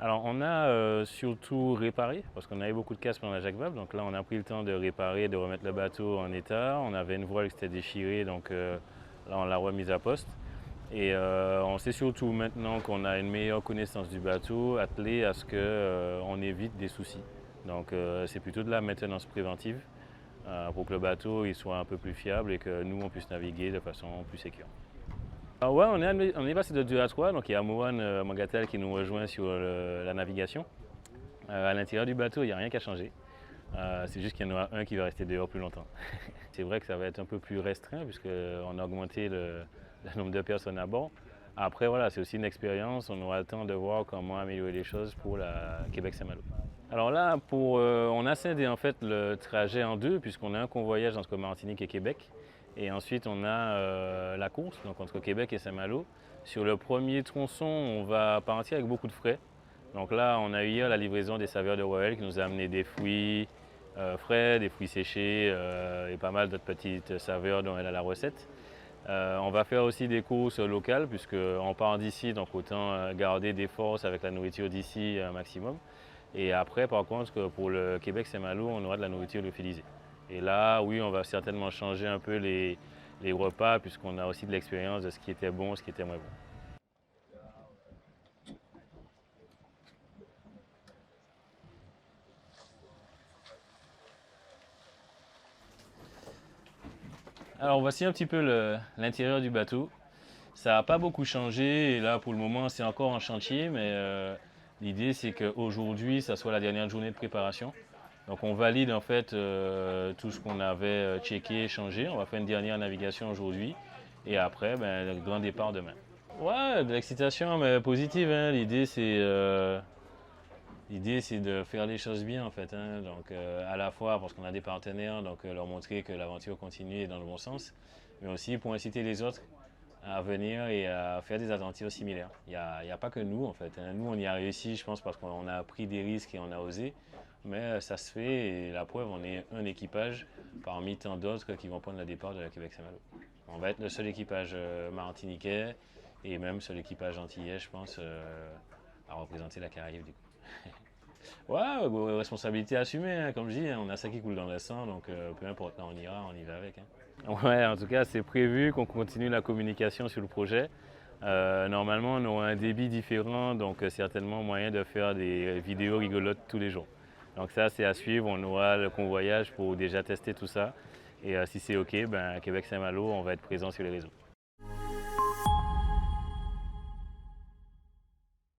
Alors, on a surtout réparé, parce qu'on avait beaucoup de casse pendant la Jacques Vabre. Donc là, on a pris le temps de réparer, de remettre le bateau en état. On avait une voile qui s'était déchirée, donc là, on l'a remise à poste. Et on sait surtout maintenant qu'on a une meilleure connaissance du bateau, attelé à ce qu'on évite des soucis. Donc c'est plutôt de la maintenance préventive pour que le bateau il soit un peu plus fiable et que nous, on puisse naviguer de façon plus sécure. Alors ouais, on est passé de 2 à 3, donc il y a Mohan Mangatel qui nous rejoint sur la navigation. À l'intérieur du bateau, il n'y a rien qui a changé. C'est juste qu'il y en aura un qui va rester dehors plus longtemps. C'est vrai que ça va être un peu plus restreint puisqu'on a augmenté le nombre de personnes à bord. Après, voilà, c'est aussi une expérience. On aura le temps de voir comment améliorer les choses pour la Québec-Saint-Malo. Alors là, on a scindé en fait le trajet en deux puisqu'on a un convoyage entre Martinique et Québec. Et ensuite, on a la course, donc entre Québec et Saint-Malo. Sur le premier tronçon, on va partir avec beaucoup de frais. Donc là, on a eu hier la livraison des saveurs de Royal qui nous a amené des fruits frais, des fruits séchés et pas mal d'autres petites saveurs dont elle a la recette. On va faire aussi des courses locales puisqu'on part d'ici, donc autant garder des forces avec la nourriture d'ici un maximum. Et après, par contre, pour le Québec-Saint-Malo, on aura de la nourriture lyophilisée. Et là, oui, on va certainement changer un peu les repas puisqu'on a aussi de l'expérience de ce qui était bon, ce qui était moins bon. Alors voici un petit peu l'intérieur du bateau. Ça n'a pas beaucoup changé et là pour le moment c'est encore en chantier, mais l'idée c'est qu'aujourd'hui ça soit la dernière journée de préparation. Donc on valide en fait tout ce qu'on avait checké, changé. On va faire une dernière navigation aujourd'hui et après le grand départ demain. Ouais, de l'excitation mais positive, hein. L'idée, c'est de faire les choses bien en fait, hein. Donc à la fois parce qu'on a des partenaires, donc leur montrer que l'aventure continue et dans le bon sens, mais aussi pour inciter les autres à venir et à faire des aventures similaires. Il y a pas que nous en fait, hein. Nous, on y a réussi, je pense, parce qu'on a pris des risques et on a osé, mais ça se fait et la preuve, on est un équipage parmi tant d'autres qui vont prendre le départ de la Québec-Saint-Malo. On va être le seul équipage martiniquais et même seul équipage antillais, je pense, à représenter la Caraïbe du coup. Ouais, responsabilité assumée, hein, comme je dis, hein, on a ça qui coule dans le sang, donc peu importe, là on ira, on y va avec, hein. Ouais, en tout cas, c'est prévu qu'on continue la communication sur le projet. Normalement, on aura un débit différent, donc certainement moyen de faire des vidéos rigolotes tous les jours. Donc ça, c'est à suivre, on aura le convoyage pour déjà tester tout ça. Et si c'est OK, Québec-Saint-Malo, on va être présent sur les réseaux.